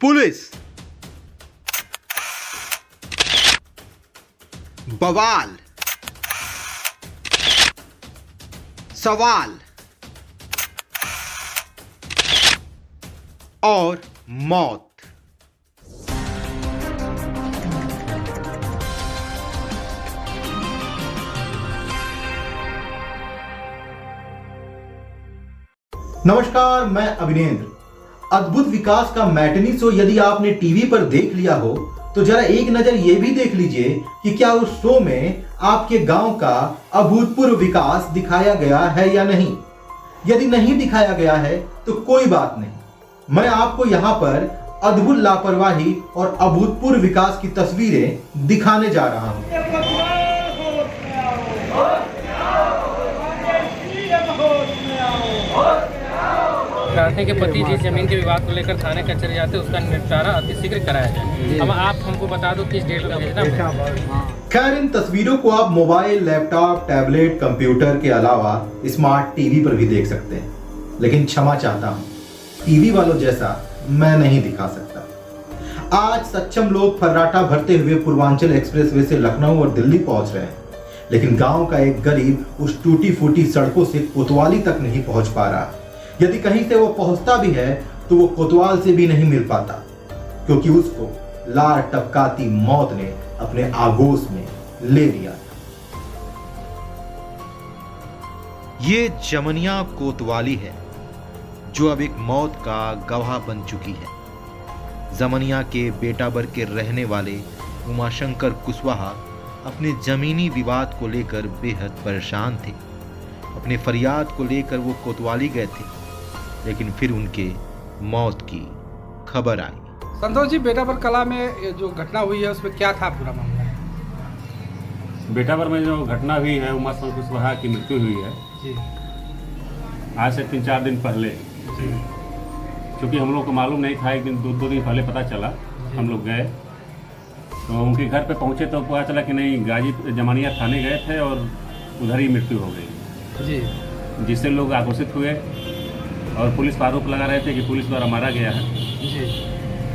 Police, बवाल, सवाल और मौत। नमस्कार, मैं अभिनेंद्र। अद्भुत विकास का मैटनी शो यदि आपने टीवी पर देख लिया हो तो जरा एक नजर ये भी देख लीजिए कि क्या उस शो में आपके गांव का अभूतपूर्व विकास दिखाया गया है या नहीं। यदि नहीं दिखाया गया है तो कोई बात नहीं, मैं आपको यहां पर अद्भुत लापरवाही और अभूतपूर्व विकास की तस्वीरें दिखाने जा रहा हूं। प्रार्थना के पति जिस जमीन के विवाद को लेकर थाने कचहरी जाते उसका निपटारा अतिशीघ्र कराया जाए। अब आप हमको बता दो किस डेट में भेजना है। खैर, इन तस्वीरों को आप मोबाइल, लैपटॉप, टैबलेट, कंप्यूटर के अलावा स्मार्ट टीवी पर भी देख सकते हैं, लेकिन क्षमा चाहता हूं, टीवी वालों जैसा मैं नहीं दिखा सकता। आज सक्षम लोग फर्राटा भरते हुए पूर्वांचल एक्सप्रेसवे से लखनऊ और दिल्ली पहुंच रहे हैं, लेकिन गांव का एक गरीब उस टूटी फूटी सड़कों से कोतवाली तक नहीं पहुंच पा रहा। यदि कहीं से वो पहुंचता भी है तो वो कोतवाल से भी नहीं मिल पाता, क्योंकि उसको लार टपकाती मौत ने अपने आगोश में ले लिया। ये जमनिया कोतवाली है जो अब एक मौत का गवाह बन चुकी है। जमनिया के बेटाबर के रहने वाले उमाशंकर कुशवाहा अपने जमीनी विवाद को लेकर बेहद परेशान थे। अपने फरियाद को लेकर वो कोतवाली गए थे, लेकिन फिर उनके मौत की खबर आई। संतोष जी, बेटाबर कला में जो घटना हुई है उसमें क्या था पूरा मामला? बेटाबर में जो घटना हुई है, उमाशंकर कुशवाहा की मृत्यु हुई है जी। आज से 3-4 दिन पहले, क्योंकि हम लोग को मालूम नहीं था, एक दिन 2 दिन पहले पता चला। हम लोग गए तो उनके घर पे पहुंचे तो पता चला कि नहीं, गाजी जमानिया थाने गए थे और उधर ही मृत्यु हो गई जी। जिससे लोग आक्रोशित हुए और पुलिस पर आरोप लगा रहे थे कि पुलिस द्वारा मारा गया है। जी।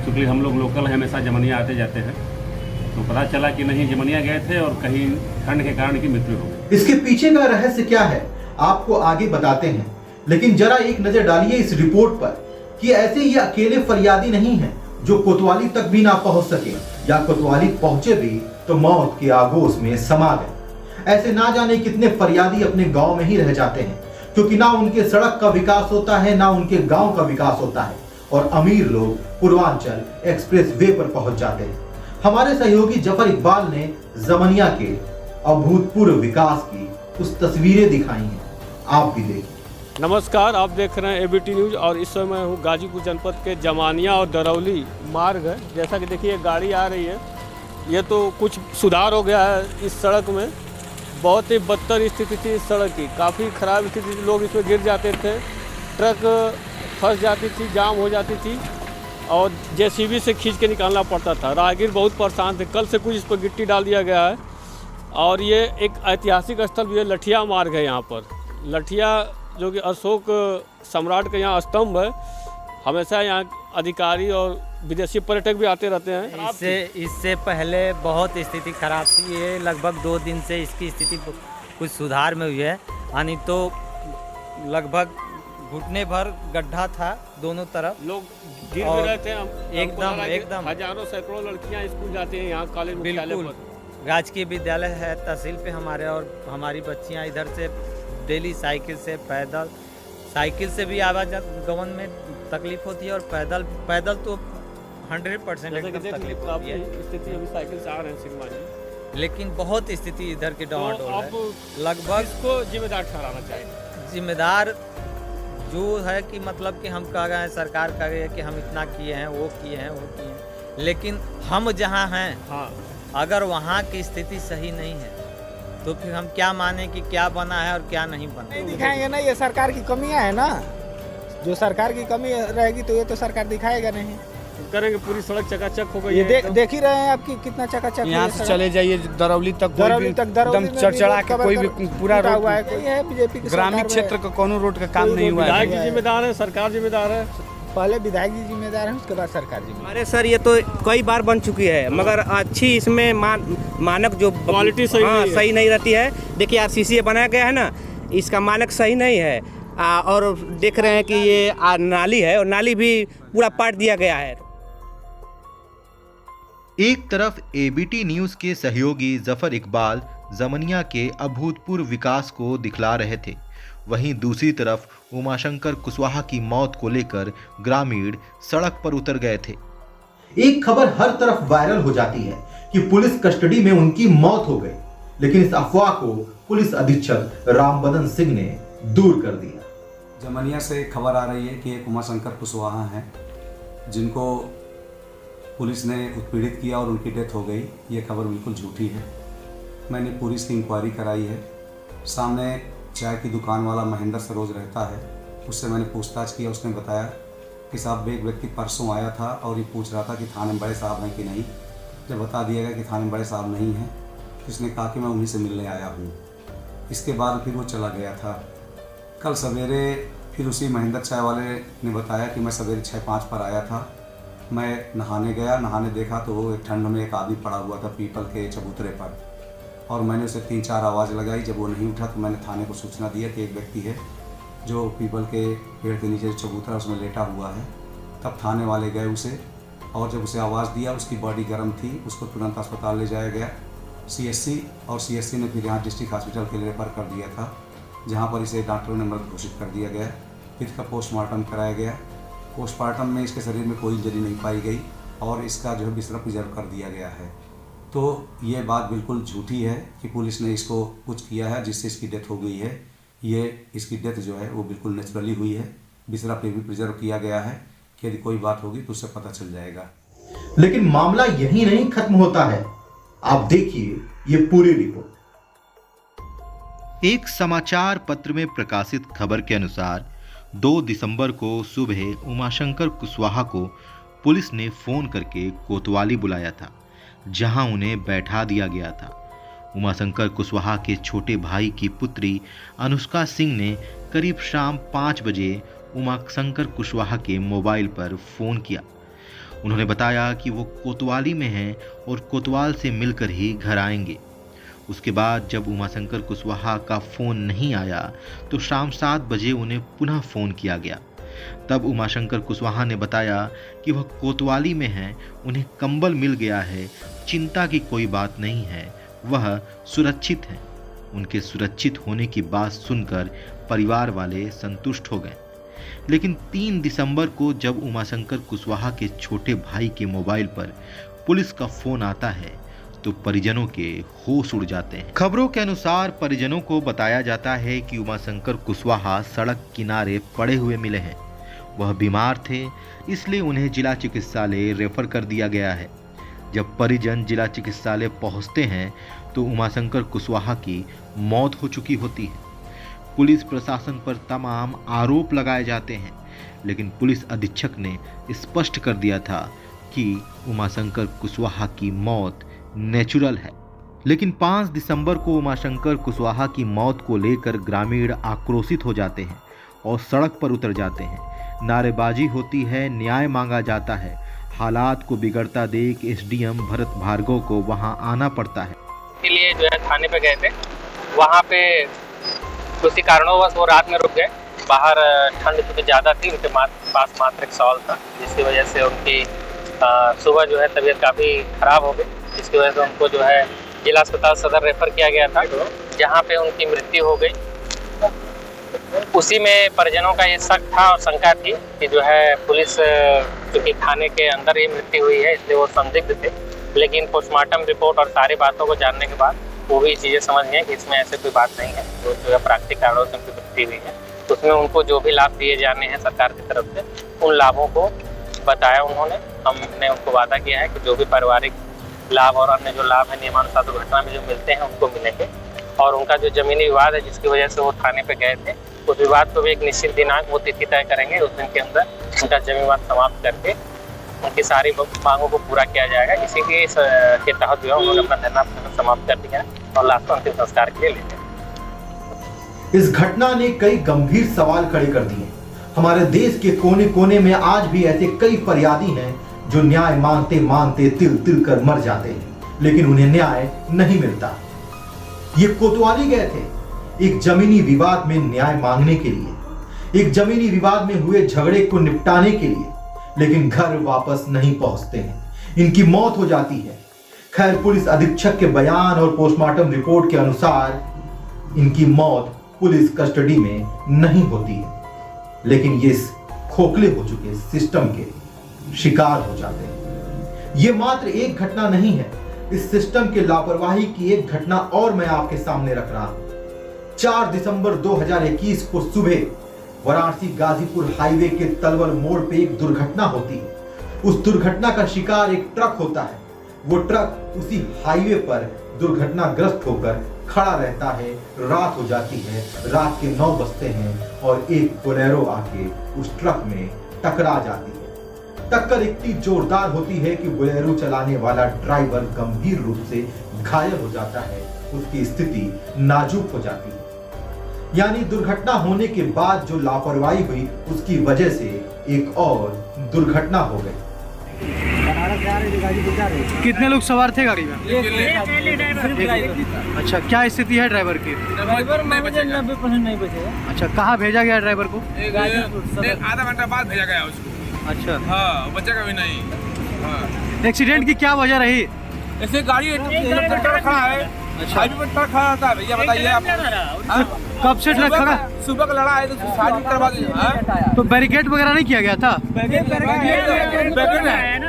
क्योंकि हम लोग लोकल हैं, हमेशा जमनिया आते जाते हैं, तो पता चला कि नहीं, जमनिया गए थे और कहीं ठंड के कारण की मृत्यु हो गई। इसके पीछे का रहस्य क्या है आपको आगे बताते हैं, लेकिन जरा एक नजर डालिए इस रिपोर्ट पर कि ऐसे ये अकेले फरियादी नहीं हैं जो कोतवाली तक भी ना पहुंच सके, या कोतवाली पहुंचे भी तो मौत के आगोश में समा गए। ऐसे ना जाने कितने फरियादी अपने गांव में ही रह जाते हैं, क्योंकि ना उनके सड़क का विकास होता है, ना उनके गांव का विकास होता है, और अमीर लोग पूर्वांचल एक्सप्रेस वे पर पहुंच जाते हैं। हमारे सहयोगी जफर इकबाल ने जमनिया के अभूतपूर्व विकास की कुछ तस्वीरें दिखाई हैं, आप भी देखिए। नमस्कार, आप देख रहे हैं एबीटी न्यूज़ और इस समय मैं हूँ गाजीपुर जनपद के जमानिया और दरौली मार्ग है। जैसा कि देखिए गाड़ी आ रही है, ये तो कुछ सुधार हो गया है इस सड़क में। बहुत ही बदतर स्थिति थी इस सड़क की, काफ़ी ख़राब स्थिति थी, लोग इसमें गिर जाते थे, ट्रक फंस जाती थी, जाम हो जाती थी और जेसीबी से खींच के निकालना पड़ता था। राहगीर बहुत परेशान थे। कल से कुछ इस पर गिट्टी डाल दिया गया है और ये एक ऐतिहासिक स्थल भी है, लठिया मार्ग है यहाँ पर। लठिया जो कि अशोक सम्राट का यहाँ स्तंभ है, हमेशा यहाँ अधिकारी और विदेशी पर्यटक भी आते रहते हैं। इससे पहले बहुत स्थिति खराब थी, ये लगभग 2 दिन से इसकी स्थिति कुछ सुधार में हुई है। यानी तो लगभग घुटने भर गड्ढा था, दोनों तरफ लोग गिर भी रहे थे। एकदम हजारों सैकड़ों लड़कियां स्कूल जाती हैं यहाँ कॉलेज मुख्यालय पर। राजकीय विद्यालय है तहसील पे हमारे, और हमारी बच्चियाँ इधर से डेली साइकिल से, पैदल, साइकिल से भी आवागमन में तकलीफ होती है और पैदल तो 100% तकलीफ होती है। स्थिति अभी साइकिल से आ रहे हैं सिग्मा जी, लेकिन बहुत स्थिति इधर की डामाडोल है। लगभग इसको जिम्मेदार ठहराना चाहिए। जिम्मेदार जो है कि मतलब कि हम कह रहे हैं, सरकार कह रही है कि हम इतना किए हैं, वो किए हैं, वो किए हैं, लेकिन हम जहाँ हैं, हाँ, अगर वहाँ की स्थिति सही नहीं है तो फिर हम क्या माने कि क्या बना है और क्या नहीं बना। नहीं दिखाएंगे ना, ये सरकार की कमियां है ना। जो सरकार की कमी रहेगी तो ये तो सरकार दिखाएगा नहीं। करेंगे, पूरी सड़क चकाचक हो गई। ये देख ही रहे हैं आपकी कितना चकाचक। यहाँ से चले जाइए दरौली तक, एकदम चढ़ा के कोई भी पूरा हुआ है। कोई है बीजेपी ग्रामीण क्षेत्र का कोनो रोड का काम नहीं हुआ है। जिम्मेदार है, सरकार जिम्मेदार है। पहले विधायक जी जिम्मेदार हैं, उसके बाद सरकार जिम्मेदार। अरे सर, ये तो कई बार बन चुकी है, मगर अच्छी इसमें मानक जो क्वालिटी सही नहीं रहती है। देखिए आरसीसी बनाया गया है ना, इसका मानक सही नहीं है। और देख रहे हैं कि ये नाली है और नाली भी पूरा पाट दिया गया है। एक तरफ एबीटी न्यूज़ के सहयोगी जफर इकबाल जमनिया के अभूतपूर्व विकास को दिखला रहे थे, वहीं दूसरी तरफ उमाशंकर कुशवाहा की मौत को लेकर ग्रामीण सड़क पर उतर गए थे। एक खबर हर तरफ वायरल हो जाती है कि पुलिस कस्टडी में उनकी मौत हो गई, लेकिन इस अफवाह को पुलिस अधीक्षक रामबदन सिंह ने दूर कर दिया। जमनिया से खबर आ रही है कि एक उमाशंकर कुशवाहा हैं जिनको पुलिस ने उत्पीड़ित किया और उनकी डेथ हो गई। ये खबर बिल्कुल झूठी है। मैंने पूरी इसकी इंक्वायरी कराई है। सामने चाय की दुकान वाला महेंद्र सरोज रहता है, उससे मैंने पूछताछ किया। उसने बताया कि साहब एक व्यक्ति परसों आया था और ये पूछ रहा था कि थाने में बड़े साहब हैं कि नहीं। जब बता दिया गया कि थाने में बड़े साहब नहीं हैं तो इसने कहा कि मैं उन्हीं से मिलने आया हूँ। इसके बाद फिर वो चला गया था। कल सवेरे फिर उसी महेंद्र चाय वाले ने बताया कि मैं सवेरे 6-5 पर आया था। मैं नहाने गया, नहाने देखा तो वो एक ठंड में एक आदमी पड़ा हुआ था पीपल के चबूतरे पर, और मैंने उसे 3-4 आवाज़ लगाई। जब वो नहीं उठा तो मैंने थाने को सूचना दिया कि एक व्यक्ति है जो पीपल के पेड़ के नीचे चबूतरा उसमें लेटा हुआ है। तब थाने वाले गए उसे, और जब उसे आवाज़ दिया उसकी बॉडी गर्म थी, उसको तुरंत अस्पताल ले जाया गया CSC, और CSC ने फिर यहाँ डिस्ट्रिक्ट हॉस्पिटल के लिए रेफर कर दिया था, जहाँ पर इसे डॉक्टरों ने मृत घोषित कर दिया गया। फिर इसका पोस्टमार्टम कराया गया। पोस्टमार्टम में इसके शरीर में कोई इंजरी नहीं पाई गई और इसका जो है बिस्तर प्रिजर्व कर दिया गया है। तो ये बात बिल्कुल झूठी है कि पुलिस ने इसको कुछ किया है जिससे इसकी डेथ हो गई है। ये इसकी डेथ जो है वो बिल्कुल नेचुरली हुई है। बिस्तर पे भी प्रिजर्व किया गया है कि यदि कोई बात होगी तो उससे पता चल जाएगा। लेकिन मामला यहीं नहीं खत्म होता है। आप देखिए ये पूरी रिपोर्ट। एक समाचार पत्र में प्रकाशित खबर के अनुसार 2 दिसंबर को सुबह उमाशंकर कुशवाहा को पुलिस ने फोन करके कोतवाली बुलाया था, जहां उन्हें बैठा दिया गया था। उमाशंकर कुशवाहा के छोटे भाई की पुत्री अनुष्का सिंह ने करीब शाम 5 बजे उमाशंकर कुशवाहा के मोबाइल पर फ़ोन किया। उन्होंने बताया कि वो कोतवाली में हैं और कोतवाल से मिलकर ही घर आएंगे। उसके बाद जब उमाशंकर कुशवाहा का फ़ोन नहीं आया तो शाम 7 बजे उन्हें पुनः फ़ोन किया गया। तब उमाशंकर कुशवाहा ने बताया कि वह कोतवाली में हैं, उन्हें कंबल मिल गया है, चिंता की कोई बात नहीं है, वह सुरक्षित हैं। उनके सुरक्षित होने की बात सुनकर परिवार वाले संतुष्ट हो गए। लेकिन 3 दिसंबर को जब उमाशंकर कुशवाहा के छोटे भाई के मोबाइल पर पुलिस का फ़ोन आता है तो परिजनों के होश उड़ जाते हैं। खबरों के अनुसार परिजनों को बताया जाता है कि उमाशंकर कुशवाहा सड़क किनारे पड़े हुए मिले हैं। वह बीमार थे, इसलिए उन्हें जिला चिकित्सालय रेफर कर दिया गया है। जब परिजन जिला चिकित्सालय पहुंचते हैं तो उमाशंकर कुशवाहा की मौत हो चुकी होती है। पुलिस प्रशासन पर तमाम आरोप लगाए जाते हैं, लेकिन पुलिस अधीक्षक ने स्पष्ट कर दिया था कि उमाशंकर कुशवाहा की मौत नेचुरल है। लेकिन 5 दिसंबर को उमाशंकर कुशवाहा की मौत को लेकर ग्रामीण आक्रोशित हो जाते हैं और सड़क पर उतर जाते हैं। नारेबाजी होती है, न्याय मांगा जाता है। हालात को बिगड़ता देख SDM भरत भार्गव को वहां आना पड़ता है। इसलिए जो है थाने पे गए थे, वहां पे किसी कारणोंवश वो रात में रुक गए। बाहर ठंड क्योंकि ज़्यादा थी, उनके पास मात्र एक शॉल था, जिसकी वजह से उनकी सुबह जो है तबीयत काफ़ी ख़राब हो गई, जिसकी वजह से उनको जो है जिला अस्पताल सदर रेफर किया गया था, जहाँ पे उनकी मृत्यु हो गई। उसी में परिजनों का ये शक था और शंका थी कि जो है पुलिस क्योंकि थाने के अंदर ही मृत्यु हुई है, इसलिए वो संदिग्ध थे। लेकिन पोस्टमार्टम रिपोर्ट और सारी बातों को जानने के बाद वो भी चीज़ें समझ गए कि इसमें ऐसे कोई बात नहीं है, तो जो है प्राकृतिक कारणों से उनकी मृत्यु हुई है। उसमें उनको जो भी लाभ दिए जाने हैं सरकार की तरफ से, उन लाभों को बताया उन्होंने। हमने उनको वादा किया है कि जो भी पारिवारिक लाभ और अन्य जो लाभ है नियमानुसार दुर्घटना में जो मिलते हैं उनको मिलेंगे। और उनका जो ज़मीनी विवाद है जिसकी वजह से वो थाने पे गए थे, उस विवाद को भी एक निश्चित दिनांक वो तिथि तय करेंगे। उस दिन के अंदर उनका जमीन विवाद समाप्त करके उनकी सारी मांगों को पूरा किया जाएगा। इसी के तहत जो है उन्होंने अपना धरना समाप्त कर दिया और लाश को अंतिम संस्कार के लिए ले गए। इस घटना ने कई गंभीर सवाल खड़े कर दिए। हमारे देश के कोने कोने में आज भी ऐसे कई फरियादी हैं जो न्याय मांगते मांगते तिल तिल कर मर जाते हैं, लेकिन उन्हें न्याय नहीं मिलता। ये कोतवाली गए थे एक जमीनी विवाद में न्याय मांगने के लिए, एक जमीनी विवाद में हुए झगड़े को निपटाने के लिए, लेकिन घर वापस नहीं पहुंचते हैं, इनकी मौत हो जाती है। खैर, पुलिस अधीक्षक के बयान और पोस्टमार्टम रिपोर्ट के अनुसार इनकी मौत पुलिस कस्टडी में नहीं होती है, लेकिन ये खोखले हो चुके सिस्टम के शिकार हो जाते हैं। ये मात्र एक घटना नहीं है, इस सिस्टम के लापरवाही की एक घटना और मैं आपके सामने रख रहा हूं। 4 दिसंबर 2021 को सुबह वाराणसी गाजीपुर हाईवे के तलवल मोड़ पे एक दुर्घटना होती है। उस दुर्घटना का शिकार एक ट्रक होता है। वो ट्रक उसी हाईवे पर दुर्घटनाग्रस्त होकर खड़ा रहता है। रात हो जाती है, रात के 9 बजते हैं और एक बोलेरो आके उस ट्रक में टकरा जाती है। टक्कर इतनी जोरदार होती है कि बोलेरो चलाने वाला ड्राइवर गंभीर रूप से घायल हो जाता है, उसकी स्थिति नाजुक हो जाती है। यानी दुर्घटना होने के बाद जो लापरवाही हुई उसकी वजह से एक और दुर्घटना हो गई। कितने लोग सवार थे गाड़ी में? अच्छा, क्या स्थिति है ड्राइवर की? ड्राइवर 90% नहीं बचेगा। अच्छा, कहाँ भेजा गया ड्राइवर को? आधा घंटा बाद भेजा गया उसको। अच्छा, हाँ, बचेगा भी नहीं। हाँ। एक्सीडेंट की क्या वजह रही? ऐसे गाड़ी खड़ा है। अच्छा, हाईवे पर ट्रक खड़ा था भैया, बताइए आप। कब से ट्रक खड़ा? सुबह का लड़ा है तो साइड करवा दीजिए। तो बैरिकेड वगैरह नहीं किया गया था?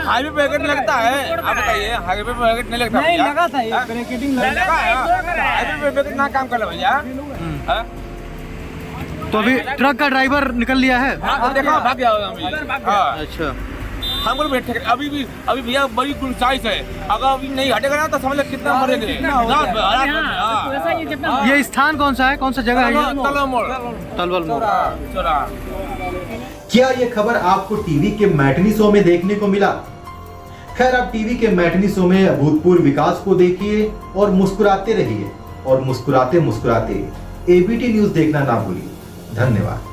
हाईवे बैरिकेड लगता है, आप बताइए। हाईवे पे बैरिकेड नहीं लगता? नहीं लगा था, बैरिकेडिंग लगा है। हाईवे पे बैरिकेड ना काम कर लो भैया। तो अभी ट्रक का ड्राइवर निकल लिया है? देखा, भाग गया होगा। अच्छा, हम लोग बैठे अभी भैया बड़ी गुंजाइश है, अगर अभी नहीं हटेगा ना तो समझ लो कितना मरेंगे। ये स्थान कौन सा है, कौन सा जगह है? तलवल मोड़। क्या ये खबर आपको टीवी के मैटनी शो में देखने को मिला? खैर, आप टीवी के मैटनी शो में अभूतपूर्व विकास को देखिए और मुस्कुराते रहिए, और मुस्कुराते मुस्कुराते एबीटी न्यूज देखना ना भूलिए। धन्यवाद।